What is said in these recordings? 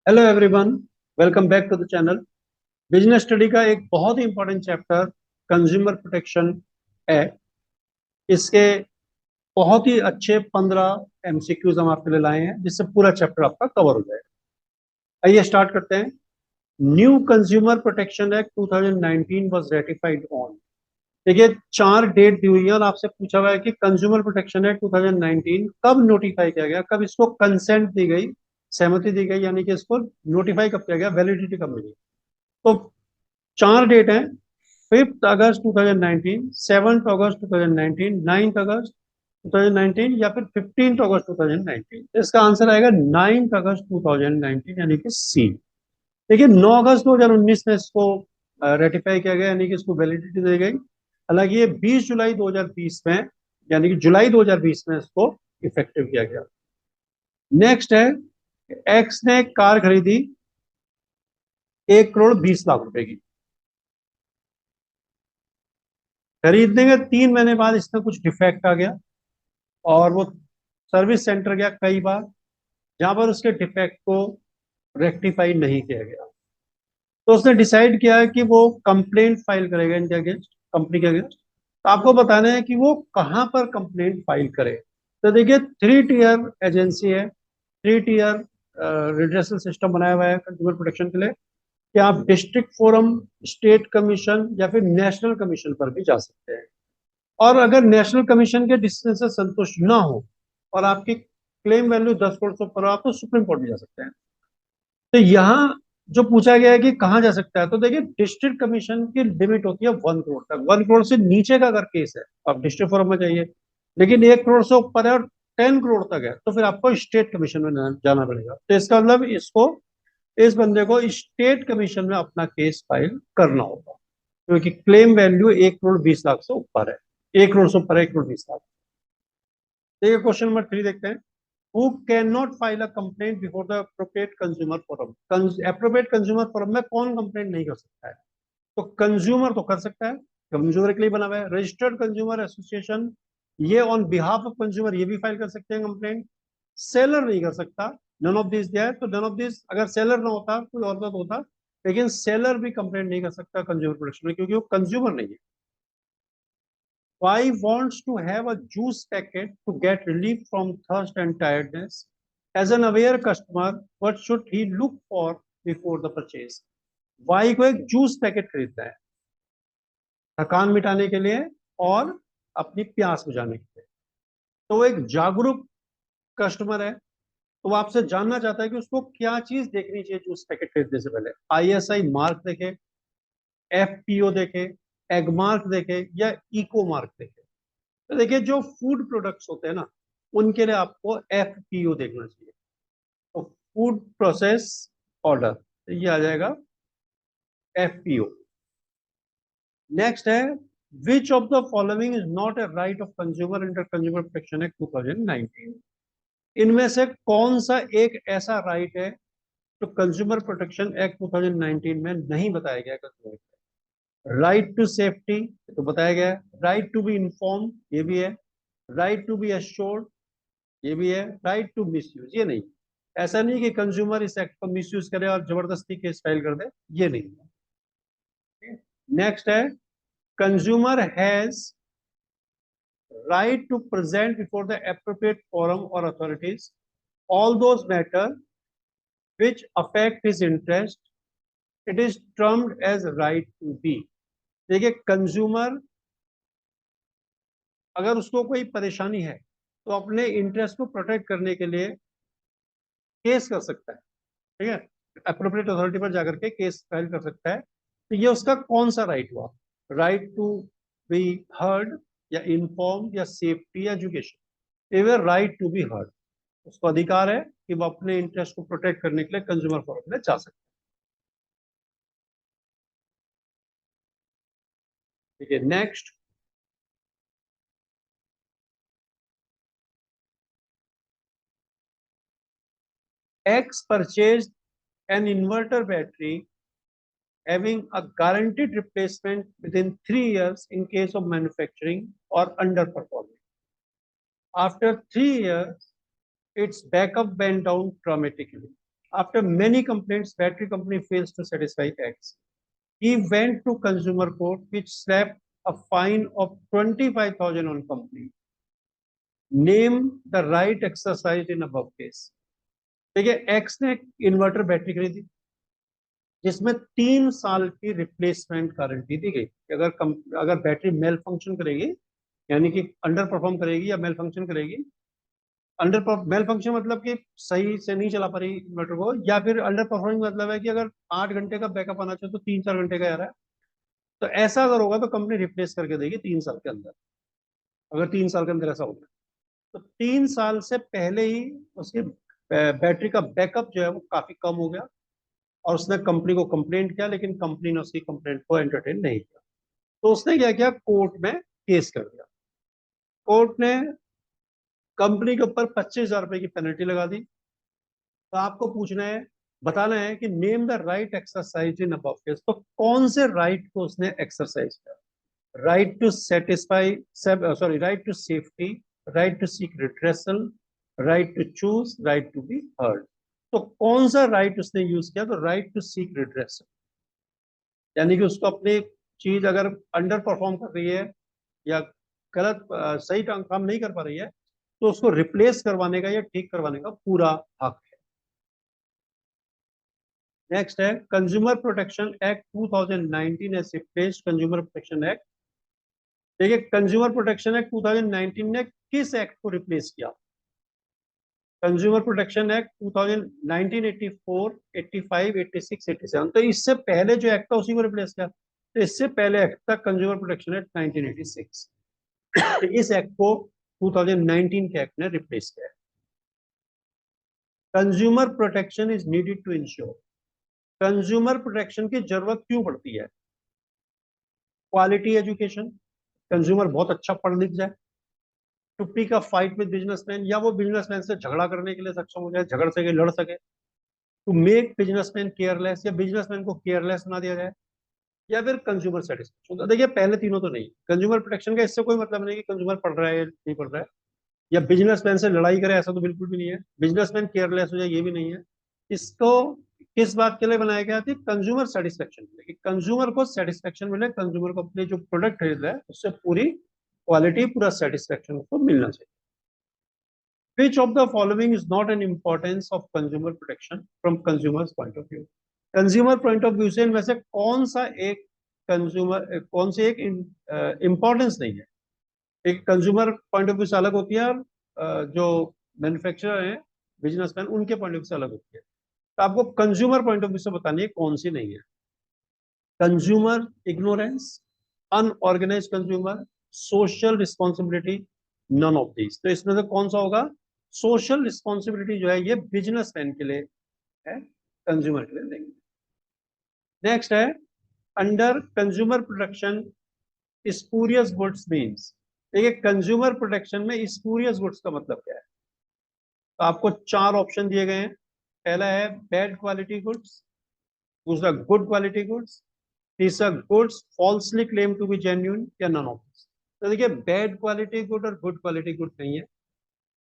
Hello everyone, welcome back to the channel. Business study का एक बहुत ही इंपॉर्टेंट चैप्टर कंज्यूमर प्रोटेक्शन है। इसके बहुत ही अच्छे 15 एमसीक्यूज हम आपके लिए लाए हैं, जिससे पूरा चैप्टर आपका कवर हो जाएगा। आइए स्टार्ट करते हैं। New consumer protection act 2019 was ratified on. देखिए, 4 डेट दी हुई है और आपसे पूछा हुआ है कि कंज्यूमर प्रोटेक्शन एक्ट 2019 कब नोटिफाई किया गया, कब इसको कंसेंट दी गई, सहमति दी गई, यानी कि इसको नोटिफाई कब किया गया, वैलिडिटी कब मिली। तो 4 डेट हैं: 5 अगस्त 2019, 7 अगस्त 2019, 9 अगस्त 2019 या फिर 15 अगस्त 2019। इसका आंसर आएगा 9 अगस्त 2019, यानी कि सी। देखिए, 9 अगस्त 2019 में इसको रेटिफाई किया गया, यानी कि इसको वैलिडिटी दी गई। हालांकि ये 20 जुलाई 2020 में, यानी कि जुलाई 2020 में इसको इफेक्टिव किया गया। नेक्स्ट है, एक्स ने एक कार खरीदी 1 करोड़ 20 लाख रुपए की। खरीदने के 3 महीने बाद इसमें कुछ डिफेक्ट आ गया और वो सर्विस सेंटर गया कई बार, जहां पर उसके डिफेक्ट को रेक्टिफाई नहीं किया गया। तो उसने डिसाइड किया है कि वो कंप्लेंट फाइल करेगा इनके अगेंस्ट, कंपनी के अगेंस्ट। तो आपको बताना है कि वो कहाँ पर कंप्लेंट फाइल करे। तो देखिए, 3 टियर एजेंसी है, 3 टियर रिड्रेसल सिस्टम बनाया हुआ है कंज्यूमर प्रोटेक्शन के लिए, कि आप डिस्ट्रिक्ट फोरम, स्टेट कमीशन या फिर नेशनल कमीशन पर भी जा सकते हैं। और अगर नेशनल कमीशन के डिसीजन से संतुष्ट ना हो और आपकी क्लेम वैल्यू 10 करोड़ से ऊपर हो, आप तो सुप्रीम कोर्ट भी जा सकते हैं। तो यहाँ जो पूछा गया है कि कहाँ जा सकता है, तो देखिए, डिस्ट्रिक्ट कमीशन की लिमिट होती है 1 करोड़ तक। 1 करोड़ से नीचे का अगर केस है आप डिस्ट्रिक्ट फोरम में जाइए, लेकिन 1 करोड़ से ऊपर है और 10 करोड़ तक है तो फिर आपको स्टेट कमीशन में जाना पड़ेगा। तो इसका मतलब इसको, इस बंदे को स्टेट कमीशन में अपना केस फाइल करना होगा, क्योंकि क्लेम वैल्यू 1 करोड़ 20 लाख से ऊपर है। 1 करोड़ से ऊपर है 1 करोड़ 20 लाख। देखिए, क्वेश्चन नंबर 3 देखते हैं। Who can not file a complaint before the appropriate consumer forum. Appropriate consumer forum में कौन कंप्लेंट नहीं कर सकता है? तो कंज्यूमर तो कर सकता है, कंज्यूमर के लिए बना हुआ है। रजिस्टर्ड कंज्यूमर एसोसिएशन, ये ऑन बिहाफ ऑफ कंज्यूमर ये भी फाइल कर सकते हैं कंप्लेंट। सेलर नहीं कर सकता। नन ऑफ दिस दिया है, तो नन ऑफ दिस, अगर सेलर ना होता कोई और तो होता, लेकिन सेलर भी कंप्लेंट नहीं कर सकता कंज्यूमर प्रोटेक्शन में, क्योंकि वो कंज्यूमर नहीं है। Why wants to have a juice packet to get relief from thirst and tiredness? As an aware customer, what should he look for before the purchase? Why को एक जूस पैकेट खरीदना है थकान मिटाने के लिए और अपनी प्यास बुझाने के लिए। तो वो एक जागरूक कस्टमर है, तो वो आपसे जानना चाहता है कि उसको क्या चीज देखनी चाहिए जूस पैकेट खरीदने से पहले। आईएसआई मार्क देखे, एफपीओ देखे, एग मार्क देखे या इको मार्क देखे। तो देखिए, जो फूड प्रोडक्ट्स होते हैं ना, उनके लिए आपको एफपीओ देखना चाहिए। तो फूड प्रोसेस ऑर्डर, ये आ जाएगा एफपीओ। नेक्स्ट है, which of the following is not a right of consumer under consumer protection act 2019। इनमें से कौन सा एक ऐसा राइट है जो कंज्यूमर प्रोटेक्शन एक्ट 2019 में नहीं बताया गया कंज्यूमर? राइट टू सेफ्टी तो बताया गया है, राइट टू बी इन्फॉर्म ये भी है, राइट टू बी एश्योर्ड ये भी है, राइट टू मिसयूज ये नहीं। ऐसा नहीं कि कंज्यूमर इस एक्ट को मिसयूज करे और जबरदस्ती केस फाइल कर दे, ये नहीं है। नेक्स्ट है, consumer has right to present before the appropriate forum और authorities all those matter which affect his interest, it is termed as right to be. देखिए, कंज्यूमर अगर उसको कोई परेशानी है तो अपने इंटरेस्ट को प्रोटेक्ट करने के लिए केस कर सकता है, ठीक है, अप्रोप्रिएट अथॉरिटी पर जाकर के केस फाइल कर सकता है। तो ये उसका कौन सा राइट हुआ? राइट टू बी हर्ड या इन्फॉर्म या सेफ्टी या एजुकेशन? ये राइट टू बी हर्ड, उसको अधिकार है कि वो अपने इंटरेस्ट को प्रोटेक्ट करने के लिए कंज्यूमर फोरम में जा सकता है। ठीक है, next. X purchase an inverter battery having a guaranteed replacement within 3 years in case of manufacturing or underperforming. After 3 years, its backup went down dramatically. After many complaints, battery company fails to satisfy X. He went to consumer court, which slapped a fine of 25,000 on company. Name the right exercised in above case. देखिए, x ने inverter battery खरीदी जिसमें 3 साल की replacement guarantee दी गई कि अगर battery mail function करेगी, यानी कि अंडर परफॉर्म करेगी या मेल फंक्शन करेगी, मेल फंक्शन मतलब कि सही से नहीं चला पा रही इन्वर्टर को, या फिर अंडर परफॉर्मिंग मतलब है कि अगर 8 घंटे का बैकअप आना चाहिए तो 3-4 घंटे का आ रहा है, तो ऐसा अगर होगा तो कंपनी रिप्लेस करके देगी 3 साल के अंदर, अगर 3 साल के अंदर ऐसा होगा। तो 3 साल से पहले ही उसकी बैटरी का बैकअप जो है वो काफी कम हो गया और उसने कंपनी को कंप्लेंट किया, लेकिन कंपनी ने उसकी कंप्लेंट को एंटरटेन नहीं किया। तो उसने क्या किया, कोर्ट में केस कर दिया। कोर्ट ने कंपनी के ऊपर 25,000 रुपए की पेनल्टी लगा दी। तो आपको पूछना है, बताना है कि name the right exercise in above case. तो कौन से राइट को उसने एक्सरसाइज किया? Right to satisfy, sorry, right to safety, right to seek redressal, right to choose, right to be heard. तो कौन सा राइट उसने यूज किया? तो राइट टू सीक रिट्रेसल, यानी कि उसको अपनी चीज अगर अंडर परफॉर्म कर रही है या गलत सही काम नहीं कर पा रही है, तो उसको रिप्लेस करवाने का या ठीक करवाने का पूरा हक है। नेक्स्ट है consumer protection act 2019 as replaced consumer protection act. देखिए, कंज्यूमर प्रोटेक्शन एक्ट 2019 ने किस एक्ट को रिप्लेस किया? Consumer protection act 2019, 84, 85, 86, 87। तो इससे पहले जो एक्ट था उसी को रिप्लेस किया। तो इससे पहले एक्ट था कंज्यूमर प्रोटेक्शन एक्ट 1986। इस एक्ट को 2019 के एक्ट ने रिप्लेस किया। Consumer protection is needed to ensure. Consumer protection की जरूरत क्यों पड़ती है? क्वालिटी एजुकेशन, कंज्यूमर बहुत अच्छा पढ़ लिख जाए, to pick a fight with businessman, या वो बिजनेसमैन से झगड़ा करने के लिए सक्षम हो जाए, झगड़ सके, लड़ सके, टू मेक बिजनेसमैन केयरलेस, या बिजनेसमैन को केयरलेस बना दिया जाए, या फिर कंज्यूमर सेटिस्फेक्शन। तो देखिए, पहले तीनों तो नहीं। कंज्यूमर प्रोटेक्शन का इससे कोई मतलब नहीं कि कंज्यूमर पढ़ रहा है नहीं पढ़ रहा है, या बिजनेसमैन से लड़ाई करे, ऐसा तो बिल्कुल भी नहीं है। बिजनेसमैन केयरलेस हो जाए, ये भी नहीं है। इसको किस बात के लिए बनाया गया था? कंज्यूमर सेटिस्फेक्शन के लिए, कंज्यूमर को सेटिस्फेक्शन मिले, कंज्यूमर को अपने जो प्रोडक्ट खरीद रहा है उससे पूरी क्वालिटी, पूरा सेटिस्फेक्शन उसको मिलना चाहिए। Which of the following is not an importance of consumer protection from consumers point of view? Consumer point of view से इनमें से कौन सा एक कंज्यूमर, कौन सी एक इंपॉर्टेंस नहीं है? एक कंज्यूमर पॉइंट ऑफ व्यू से अलग होती है और जो मैन्युफैक्चरर है, बिजनेसमैन, उनके पॉइंट ऑफ व्यू से अलग होती है। तो आपको कंज्यूमर पॉइंट ऑफ व्यू से बतानी है कौन सी नहीं है। Consumer ignorance, unorganise consumer, social responsibility, none of these. तो इसमें से कौन सा होगा? सोशल रिस्पॉन्सिबिलिटी जो है ये बिजनेसमैन के लिए है, कंज्यूमर के लिए नहीं। नेक्स्ट है under consumer protection spurious goods means. देखिए, कंज्यूमर प्रोटेक्शन में स्पूरियस गुड्स का मतलब क्या है? तो आपको 4 ऑप्शन दिए गए हैं। पहला है बैड क्वालिटी गुड्स, दूसरा गुड क्वालिटी गुड्स, तीसरा goods falsely claim to be genuine, या नन ऑफ दिस। तो देखिए, बैड क्वालिटी गुड और गुड क्वालिटी गुड नहीं है,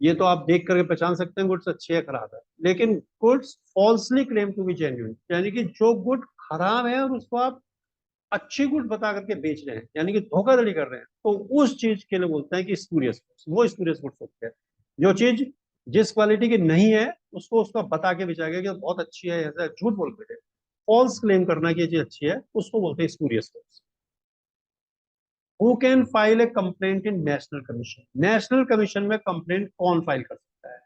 ये तो आप देख करके पहचान सकते हैं गुड्स अच्छी है खराब है। लेकिन goods falsely claim to be genuine, यानी कि जो गुड खराब है और उसको आप अच्छी गुड बता करके बेच रहे हैं, यानी कि धोखाधड़ी कर रहे हैं, तो उस चीज के लिए बोलते हैं कि स्पूरियस गुड्स। वो स्पूरियस गुड्स होते हैं जो चीज जिस क्वालिटी की नहीं है उसको उसका बता के बेचाएगा कि बहुत अच्छी है, ऐसा झूठ बोल के फॉल्स क्लेम करना कि ये चीज अच्छी है, उसको बोलते हैं spurious goods. Who can file A complaint in national commission? National commission में कंप्लेंट कौन फाइल कर सकता है?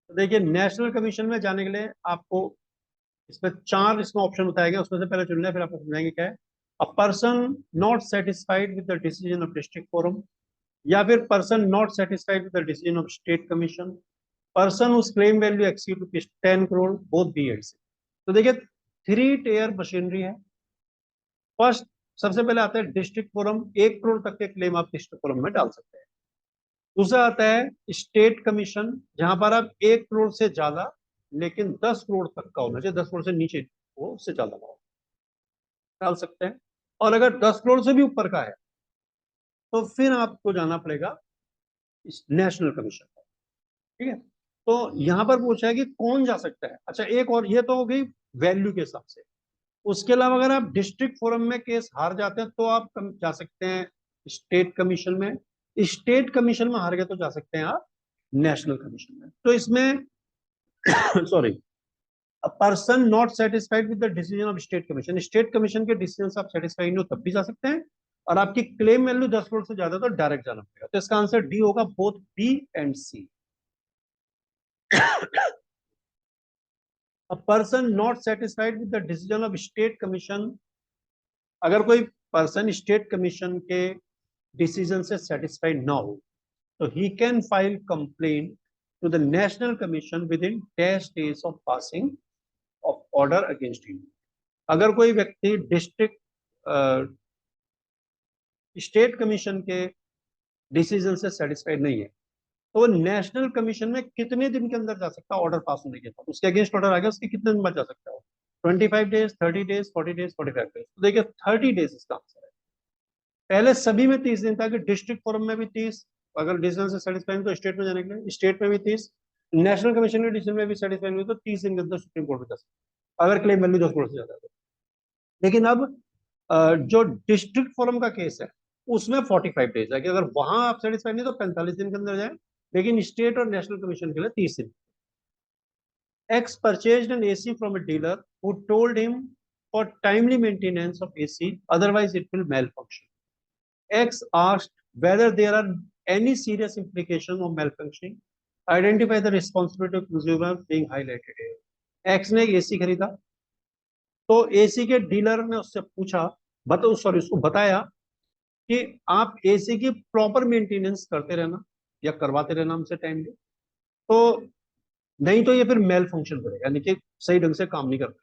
तो देखिए, नेशनल कमीशन में जाने के लिए आपको इसमें 4 इसमें ऑप्शन बताया गया, उसमें से पहले चुनना है, फिर आपको समझाएंगे क्या है। A person not satisfied with the decision of district forum, या फिर person not satisfied with the decision of state commission, person whose claim value exceed rupees 10 crore, both B and C. तो देखिए, 3 टेयर मशीनरी है। फर्स्ट, सबसे पहले आता है district forum, 1 crore तक के क्लेम आप डिस्ट्रिक्ट फोरम में डाल सकते हैं। दूसरा आता है स्टेट कमीशन, जहां पर आप 1 करोड़ से ज्यादा, लेकिन 10 करोड़ तक का होना चाहिए, 10 करोड़ से नीचे वो उससे ज्यादा डाल सकते हैं। और अगर 10 करोड़ से भी ऊपर का है तो फिर आपको जाना पड़ेगा नेशनल कमीशन, ठीक है। तो यहाँ पर पूछा है कि कौन जा सकता है। अच्छा एक और, ये तो हो गई वैल्यू के हिसाब से। उसके अलावा अगर आप डिस्ट्रिक्ट फोरम में केस हार जाते हैं तो आप जा सकते हैं स्टेट कमीशन में। स्टेट कमीशन में हार गए तो जा सकते हैं आप नेशनल कमीशन में। तो इसमें sorry, a person not satisfied with the decision of state commission के डिसीजन से आप सेटिस्फाइड नहीं हो तब भी जा सकते हैं। और आपकी क्लेम वैल्यू 10 करोड़ से ज्यादा तो डायरेक्ट जाना पड़ेगा। तो इसका आंसर डी होगा, both B and C. A person not satisfied with the decision of state commission, अगर कोई पर्सन स्टेट कमीशन के डिसीजन से सेटिस्फाइड ना हो तो he can file complaint to the national commission within 10 days of passing of order against him. अगर कोई व्यक्ति डिस्ट्रिक्ट स्टेट कमीशन के डिसीजन से सेटिस्फाइड नहीं है तो वो नेशनल कमीशन में कितने दिन के अंदर जा सकता है ऑर्डर पास होने के बाद। उसके अगेंस्ट ऑर्डर आ गया, उसके कितने दिन बाद जा सकता है? 25 days, 30 days, 40 days, 45 days। तो देखिए 30 days इसका आंसर है। पहले सभी में 30 दिन था कि डिस्ट्रिक्ट फोरम में भी 30, अगर डिसीजन से सेटिस्फाइड तो स्टेट में जाने के लिए, स्टेट में भी 30, नेशनल कमीशन के डिसीजन में भी सेटिस्फाइड हुई तो 30 दिन के अंदर सुप्रीम कोर्ट में जा सकता है अगर क्लेम वैल्यू 10 करोड़ से ज्यादा है। लेकिन अब जो डिस्ट्रिक्ट फोरम का केस है उसमें 45 days है कि अगर वहां आप सेटिस्फाइड नहीं तो 45 दिन के अंदर जाए। लेकिन स्टेट और नेशनल कमीशन के लिए 30 दिन। X purchased an AC from a dealer who told him for timely maintenance of AC, otherwise it will malfunction. X asked whether there are any serious implications of malfunctioning. Identify the responsibility of consumer being highlighted here. X ने AC खरीदा तो AC के dealer ने उससे पूछा, उसको बताया कि आप AC की प्रॉपर मेंटेनेंस करते रहना या करवाते रहना हमसे टाइमली, तो नहीं तो ये फिर मेल फंक्शन करेगा, यानी कि सही ढंग से काम नहीं करता।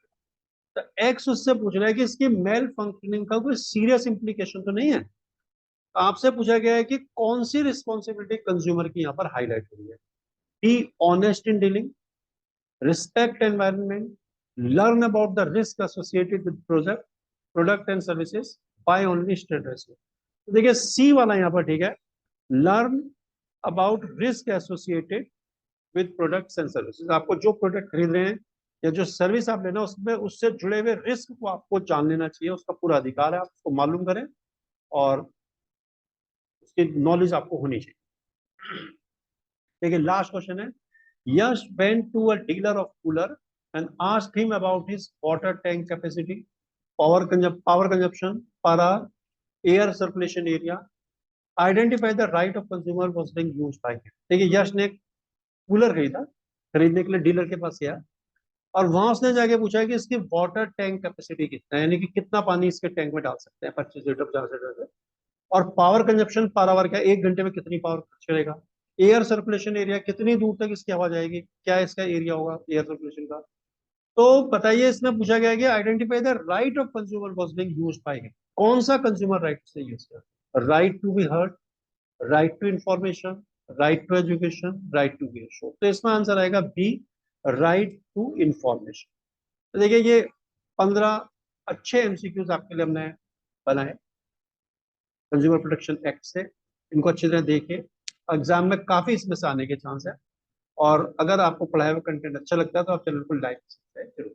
तो एक्स उससे पूछ रहा है कि इसकी मेल फंक्शनिंग का कोई सीरियस इंप्लीकेशन तो नहीं है। आपसे पूछा गया है कि कौन सी रिस्पॉन्सिबिलिटी कंज्यूमर की यहाँ पर हाईलाइट हुई है। Be honest in dealing, respect environment, learn about the risk associated with product and services, buy only state ratio. तो देखिए सी वाला यहाँ पर ठीक है, learn about risk associated with products and services. आपको जो प्रोडक्ट खरीद रहे हैं या जो सर्विस आप लेना उसमें उससे जुड़े हुए रिस्क को आपको जान लेना चाहिए, उसका पूरा अधिकार है, आप उसको मालूम करें और उसकी नॉलेज आपको होनी चाहिए। देखिए लास्ट क्वेश्चन है, Yash went to a dealer of cooler and asked him about his water tank capacity, power consumption per hour, air circulation area, identify the right of consumer was being used by him. देखिए यश ने cooler खरीदा, खरीदने के लिए dealer के पास गया और वहां उसने जाके पूछा कि इसकी वाटर टैंक कैपेसिटी कितना है, यानी कि कितना पानी इसके टैंक में डाल सकते हैं, 25 लीटर, 50 लीटर से। और पावर कंजप्शन पर आवर क्या, 1 घंटे में कितनी पावर खर्च करेगा। एयर सर्कुलेशन एरिया, कितनी दूर तक इसकी हवा जाएगी, क्या इसका एरिया होगा एयर सर्कुलेशन का। तो बताइए इसमें पूछा गया कि identify the right of consumer was being used by him. कौन सा कंज्यूमर राइट से यूज किया? Right to be heard, right to information, right to education, right to be assured. तो इसमें आंसर आएगा बी, राइट टू इंफॉर्मेशन। तो देखिए ये 15 अच्छे एमसीक्यूज आपके लिए हमने बनाए कंज्यूमर प्रोटेक्शन एक्ट से। इनको अच्छी तरह देखिए, एग्जाम में काफी इसमें से आने के चांस है। और अगर आपको पढ़ाया हुआ कंटेंट अच्छा लगता है तो आप चैनल को लाइक, सब्सक्राइब जरूर।